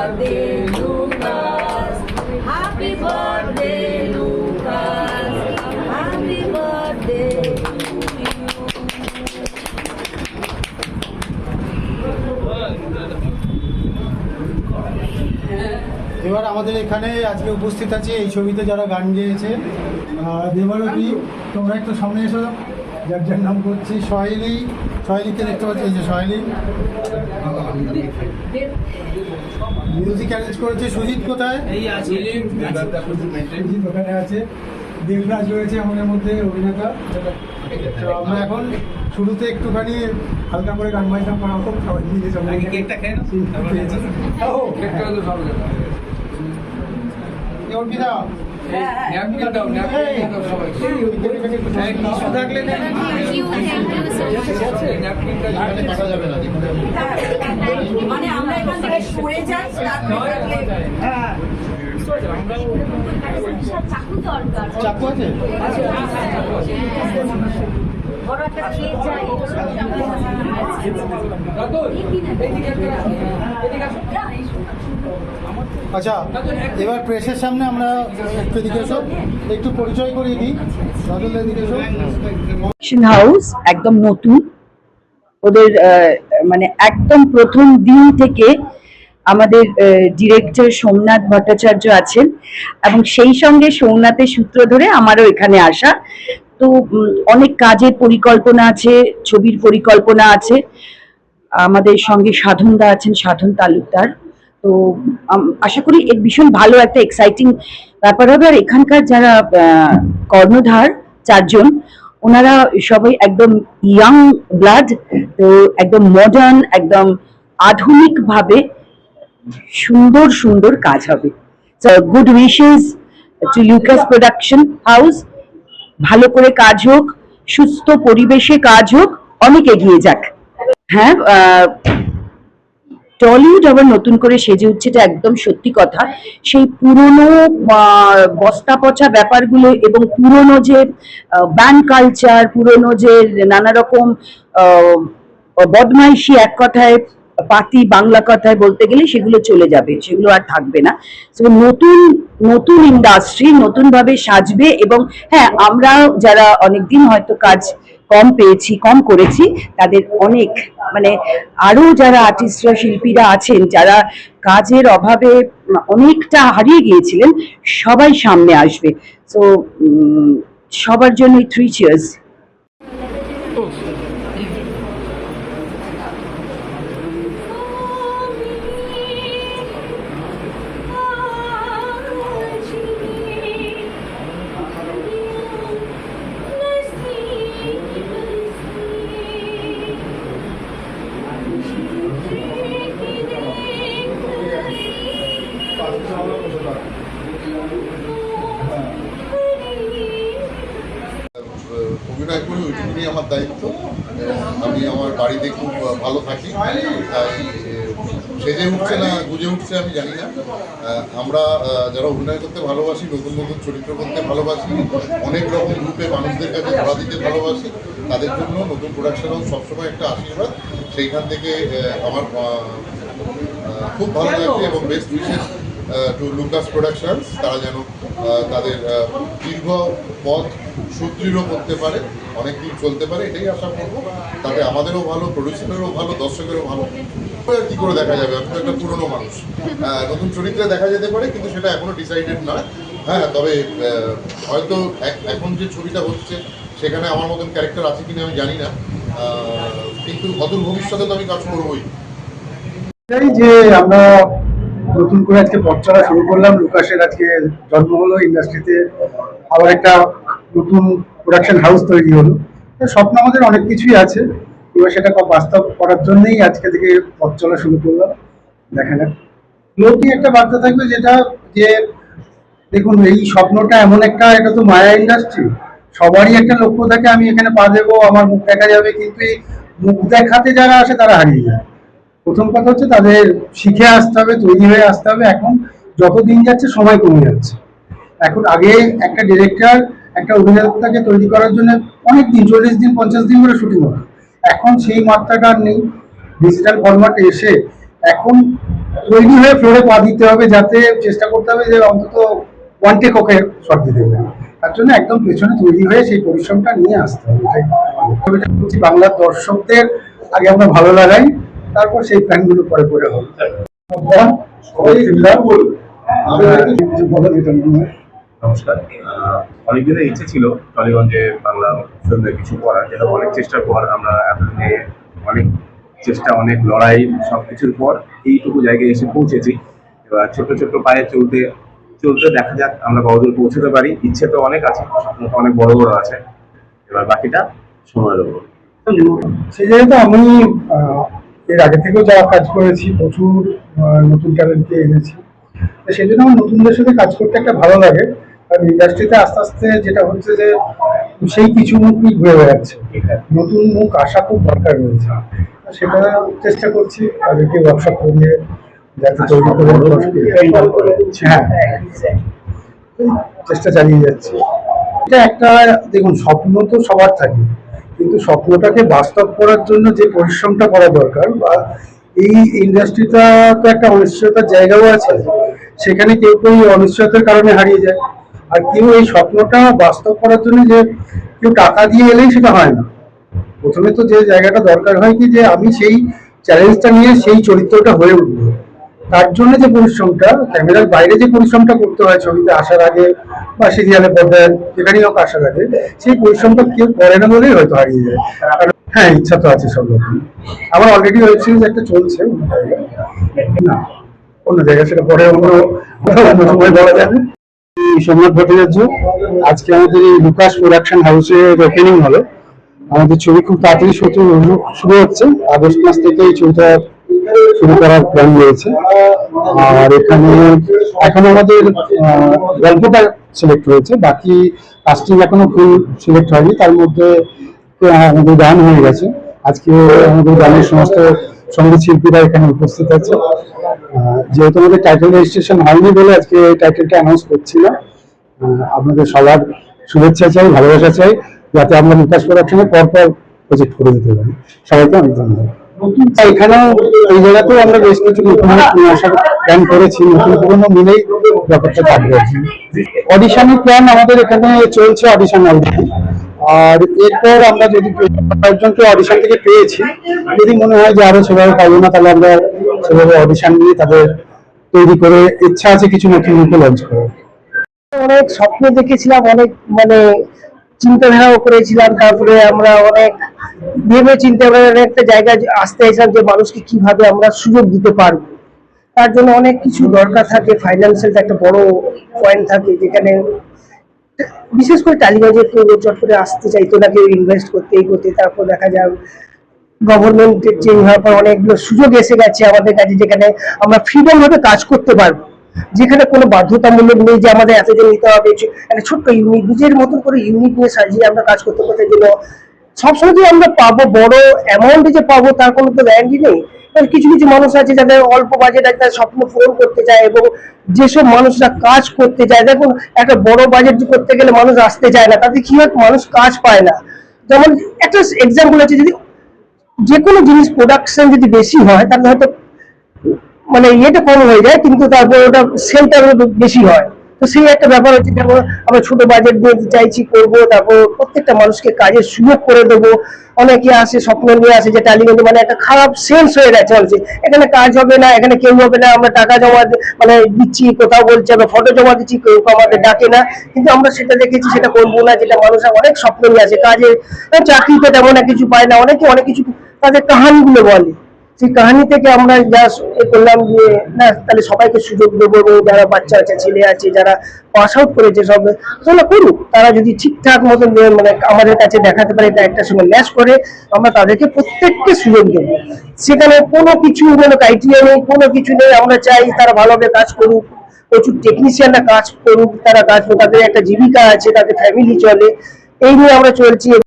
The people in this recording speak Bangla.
birthday, Lucas. Happy birthday, Lucas. Happy birthday to you. এবার আমাদের এখানে আজকে উপস্থিত আছে এই ছবিতে যারা গান গেয়েছে দেবারতী, তোমরা একটু সামনে এসো। যার যার নাম করছি সহেলিকে দেখতে পাচ্ছি, এই যে সহেলি। মিউজিক অ্যারেঞ্জ করেছে সুজিত। কোথায়? সুজিত ওখানে আছে। দেবরাজ রয়েছে আমাদের মধ্যে, অভিনেতা। তো আমরা এখন শুরুতে একটুখানি হালকা করে গান বাজনা করা হোক, সবাই মিলে সবাই অর্পিতা মানে আমরা এখান থেকে সরে যাই, চাকু আছে? বড় একটা খেয়ে যাই। আচ্ছা, এবার প্রেসের সামনে আমরা একটু এদিকে এসো, একটু পরিচয় করিয়ে দিই। এদিকে এসো। হাউস একদম নতুন, ওদের মানে একদম প্রথম দিন থেকে আমাদের ডিরেক্টর সোমনাথ ভট্টাচার্য আছেন, এবং সেই সঙ্গে সোমনাথের সূত্র ধরে আমারও এখানে আসা। তো অনেক কাজের পরিকল্পনা আছে, ছবির পরিকল্পনা আছে। আমাদের সঙ্গে সাধনদা আছেন, সাধন তালুকদার। তো আশা করি এর ভীষণ ভালো একটা এক্সাইটিং ব্যাপার হবে। আর এখানকার যারা কর্ণধার চারজন, ওনারা সবাই একদম ইয়াং ব্লাড, তো একদম মডার্ন, একদম আধুনিক ভাবে সুন্দর সুন্দর কাজ হবে। Good wishes to Lucas production house. ভালো করে কাজ হোক, সুস্থ পরিবেশে কাজ হোক, অনেক এগিয়ে যাক। হ্যাঁ, টলিউড আবার নতুন করে সেজে উঠছে, এটা একদম সত্যি কথা। সেই পুরনো বস্তা পচা ব্যাপারগুলো এবং পুরনো যে ব্যান্ড কালচার, পুরনো যে নানা রকম বদমাইশি, এক কথায় পাতি বাংলা কথায় বলতে গেলে সেগুলো চলে যাবে, সেগুলো আর থাকবে না। নতুন নতুন ইন্ডাস্ট্রি নতুন ভাবে সাজবে। এবং হ্যাঁ, আমরা যারা অনেকদিন হয়তো কাজ কম করেছি, তাদের অনেক মানে আরো যারা আর্টিস্টরা, শিল্পীরা আছেন, যারা কাজের অভাবে অনেকটা হারিয়ে গিয়েছিলেন, সবাই সামনে আসবে। তো সবার জন্য 3 cheers। অভিনয় করি, ওইটুকুনি আমার দায়িত্ব। আমি আমার বাড়িতে খুব ভালো থাকি, তাই সেজে উঠছে না গুজে উঠছে আমি জানি না। আমরা যারা অভিনয় করতে ভালোবাসি, নতুন নতুন চরিত্র করতে ভালোবাসি, অনেক রকম গ্রুপে মানুষদের কাছে ধরা দিতে ভালোবাসি, তাদের জন্য নতুন প্রোডাকশন হাউস সবসময় একটা আশীর্বাদ। সেইখান থেকে আমার খুব ভালো লাগে এবং best wishes to Lucas productions. তারা যেন তাদের দীর্ঘ পথ সুদৃঢ় করতে পারে, অনেকদিন চলতে পারে, এটাই আশা করবো। তাতে আমাদেরও ভালো, প্রডিউসারেরও ভালো, দর্শকেরও ভালো। কি করে দেখা যাবে, আমি তো একটা পুরনো মানুষ, নতুন চরিত্রে দেখা যেতে পারে, কিন্তু সেটা এখনো ডিসাইডেড নয়। হ্যাঁ, তবে হয়তো এখন যে ছবিটা হচ্ছে সেখানে আমার মতন ক্যারেক্টার আছে কিনা আমি জানি না, কিন্তু অদূর ভবিষ্যতে তো আমি কাজ করবোই। যে আমরা নতুন করে আজকে পথ চলা শুরু করলাম, লুকাসের আজকে জন্ম হলো, ইন্ডাস্ট্রিতে আবার একটা নতুন প্রোডাকশন হাউস তৈরি হলো। স্বপ্ন আমাদের অনেক কিছুই আছে, এবার সেটা বাস্তব করার জন্যই আজকে থেকে পথ চলা শুরু করলাম। দেখা যাক। লোকই একটা বার্তা থাকবে, যেটা যে দেখুন, এই স্বপ্নটা এমন একটা, এটা তো মায়া ইন্ডাস্ট্রি, সবারই একটা লক্ষ্য থাকে আমি এখানে পা দেবো, আমার মুখ দেখা যাবে, কিন্তু এই মুখ দেখাতে যারা আসে তারা হারিয়ে যায়। প্রথম কথা হচ্ছে তাদের শিখে আসতে হবে, তৈরি হয়ে আসতে হবে। এখন যত দিন যাচ্ছে সময় কমে যাচ্ছে। এখন আগে একটা ডিরেক্টর একটা অভিনেতাকে তৈরি করার জন্য অনেক দিন, 40 দিন 50 দিন করে শুটিং হতো। এখন সেই মাত্রাটা আর নেই। ডিজিটাল ফরম্যাটে এসে এখন তৈরি হয়ে ফ্লোরে পা দিতে হবে, যাতে চেষ্টা করতে হবে যে অন্তত ওয়ান টেক ওকে শট দিতে হবে। তার জন্য একদম পেছনে তৈরি হয়ে সেই পরিশ্রমটা নিয়ে আসতে হবে। এটাই ছবিটা বলছি, বাংলার দর্শকদের আগে আমরা ভালো লাগাই, তারপর সেই প্ল্যানগুলো পরে পরে হবে। নমস্কার। অনেকদিনের ইচ্ছে ছিল টলিগঞ্জে বাংলা ফিল্মে কিছু করার, যেটা অনেক চেষ্টার পর আমরা এতদিনে অনেক চেষ্টা, অনেক লড়াই, সবকিছুর পর এইটুকু জায়গায় এসে পৌঁছেছি। এবার ছোট ছোট পায়ে চলতে চলতে দেখা যাক আমরা কতদূর পৌঁছতে পারি। ইচ্ছে তো অনেক আছে, স্বপ্ন তো অনেক বড় বড় আছে, এবার বাকিটা সময়ের উপর। সেই জায়গাতে আমি এর আগে থেকেও যা কাজ করেছি, প্রচুর নতুন ট্যালেন্টকে এনেছি, তো সেই জন্য আমার নতুনদের সাথে কাজ করতে একটা ভালো লাগে। কারণ ইন্ডাস্ট্রিতে আস্তে আস্তে যেটা হচ্ছে যে সেই কিছু মুখই ঘুরে বেড়াচ্ছে, নতুন মুখ আসা খুব দরকার রয়েছে। সেটা চেষ্টা করছি তাদেরকে ওয়ার্কশপ করিয়ে যাতে তৈরি করে। হ্যাঁ, চেষ্টা চালিয়ে যাচ্ছি। এটা একটা, দেখুন, স্বপ্ন তো সবার থাকে, কিন্তু স্বপ্নটাকে বাস্তব করার জন্য যে পরিশ্রমটা করা দরকার, বা এই ইন্ডাস্ট্রিটা তো একটা অনিশ্চয়তার জায়গাও আছে, সেখানে কেউ কেউ অনিশ্চয়তার কারণে হারিয়ে যায়, আর কেউ এই স্বপ্নটা বাস্তব করার জন্য যে কেউ টাকা দিয়ে এলেই সেটা হয় না। প্রথমে তো যে জায়গাটা দরকার হয় কি, যে আমি সেই চ্যালেঞ্জটা নিয়ে সেই চরিত্রটা হয়ে উঠবো, তার জন্য যে পরিশ্রমটা, ক্যামেরার বাইরে যে পরিশ্রমটা করতে হয় ছবিতে আসার আগে বা সিরিয়ালে পর্দায় যেখানেই হোক আসার আগে, সেই পরিশ্রমটা কেউ করে না বলেই হয়তো হারিয়ে যায়। হ্যাঁ, ইচ্ছা তো আছে সব রকম। আমার অলরেডি ওয়েব সিরিজ একটা চলছে অন্য জায়গায়, না অন্য জায়গায়, সেটা পরে অন্য সময় বলা যাবে। সোমনাথ ভট্টাচার্য, আজকে আমাদের এই লুকাস প্রোডাকশন হাউসের ওপেনিং হলো। আমাদের ছবি খুব তাড়াতাড়ি শুরু হচ্ছে, আগস্ট মাস থেকে এই ছবিটা শুরু করার প্ল্যান রয়েছে। আর এখানে এখন আমাদের গল্পটা সিলেক্ট হয়েছে, বাকি কাস্টিং এখনো ফুল সিলেক্ট হয়নি। তার মধ্যে আমাদের গান হয়ে গেছে। আজকে আমাদের গানের সমস্ত সঙ্গীত শিল্পীরা এখানে উপস্থিত আছে। যেহেতু আমাদের টাইটেল রেজিস্ট্রেশন হয়নি বলে আজকে টাইটেলটা অ্যানাউন্স করছি না। আপনাদের সবার শুভেচ্ছা চাই, ভালোবাসা চাই, যাতে আমরা লুকাস প্রোডাকশনে পরপর প্রজেক্ট করে দিতে পারি। সবাইকে অনেক ধন্যবাদ। এখানেও এই জায়গাতেও আমরা বেশ কিছু নতুন নিয়ে আসার প্ল্যান করেছি, নতুন পুরোনো মিলেই ব্যাপারটা থাকবে। অডিশনের প্ল্যান আমাদের এখানে চলছে, অডিশন অলরেডি। আর এরপর আমরা যদি কয়েকজনকে অডিশন থেকে পেয়েছি, যদি মনে হয় যে আরো সেভাবে পাবো না, তাহলে আমরা সেভাবে অডিশন নিয়ে তাদের তৈরি করে, ইচ্ছা আছে কিছু নতুন লঞ্চ করার। অনেক স্বপ্ন দেখেছিলাম, অনেক চিন্তাধারাও করেছিলাম, তারপরে আমরা অনেক ভেবে চিন্তা করে একটা জায়গায় আসতে চাইছিলাম যে মানুষকে কিভাবে আমরা সুযোগ দিতে পারবো। তার জন্য অনেক কিছু দরকার থাকে, ফাইন্যান্সিয়াল একটা বড় পয়েন্ট থাকে, যেখানে বিশেষ করে টালিগঞ্জে কেউ চট করে আসতে চাইতো না, কেউ ইনভেস্ট করতে এই করতে। তারপর দেখা যায় গভর্নমেন্ট চেঞ্জ হওয়ার পর অনেকগুলো সুযোগ এসে গেছে আমাদের কাছে, যেখানে আমরা ফ্রিডম ভাবে কাজ করতে পারবো, যেখানে কোনো বাধ্যতামূলক নেই যে আমাদের এতজন নিতে হবে। একটা ছোট্ট ইউনিট, নিজের মতন করে ইউনিট নিয়ে সাজিয়ে আমরা কাজ করতে করতে গেল। সবসময় যে আমরা পাবো বড় অ্যামাউন্টে যে পাবো তার কোনো তো গ্যারান্টি নেই। কিছু কিছু মানুষ আছে যাদের অল্প বাজেট আছে, তার স্বপ্ন পূরণ করতে চায়, এবং যেসব মানুষরা কাজ করতে চায়, দেখুন একটা বড় বাজেট করতে গেলে মানুষ আসতে চায় না, তাতে কি হয়, মানুষ কাজ পায় না। যেমন একটা এক্সাম্পল আছে, যদি যে কোনো জিনিস প্রোডাকশন যদি বেশি হয়, তাহলে হয়তো ইয়েটা কম হয়ে যায়, কিন্তু তারপর ওটা সেলটা বেশি হয়। তো সেই একটা ব্যাপার হচ্ছে, যেমন আমরা ছোট বাজেট দিয়ে চাইছি করবো, তারপর প্রত্যেকটা মানুষকে কাজের সুযোগ করে দেবো। অনেকে আসে স্বপ্ন নিয়ে আসে যে টালিগঞ্জে একটা খারাপ সেন্স হয়ে গেছে, এখানে কাজ হবে না, এখানে কেউ হবে না, আমরা টাকা জমা দিচ্ছি, কোথাও বলছে আমরা ফটো জমা দিচ্ছি, কেউ আমাদের ডাকে না। কিন্তু আমরা সেটা দেখেছি, সেটা করবো না, যেটা মানুষরা অনেক স্বপ্ন নিয়ে আসে কাজে, চাকরিতে তেমন কিছু পায় না, অনেকে অনেক কিছু তাদের কাহানিগুলো বলে। সেই কাহিনী থেকে আমরা যা করলাম যে না, তাহলে সবাইকে সুযোগ দেবো, এবং যারা বাচ্চা আছে, ছেলে আছে, যারা পাস আউট করেছে, সব করুক। তারা যদি ঠিকঠাক মতন আমাদের কাছে দেখাতে পারে, এটা একটার সঙ্গে ম্যাচ করে, আমরা তাদেরকে প্রত্যেককে সুযোগ দেবো। সেখানে কোনো কিছু ক্রাইটেরিয়া নেই, কোনো কিছু নেই। আমরা চাই তারা ভালোভাবে কাজ করুক, প্রচুর টেকনিশিয়ানরা কাজ করুক, তারা কাজ করুক, তাদের একটা জীবিকা আছে, তাদের ফ্যামিলি চলে, এই নিয়ে আমরা চলছি।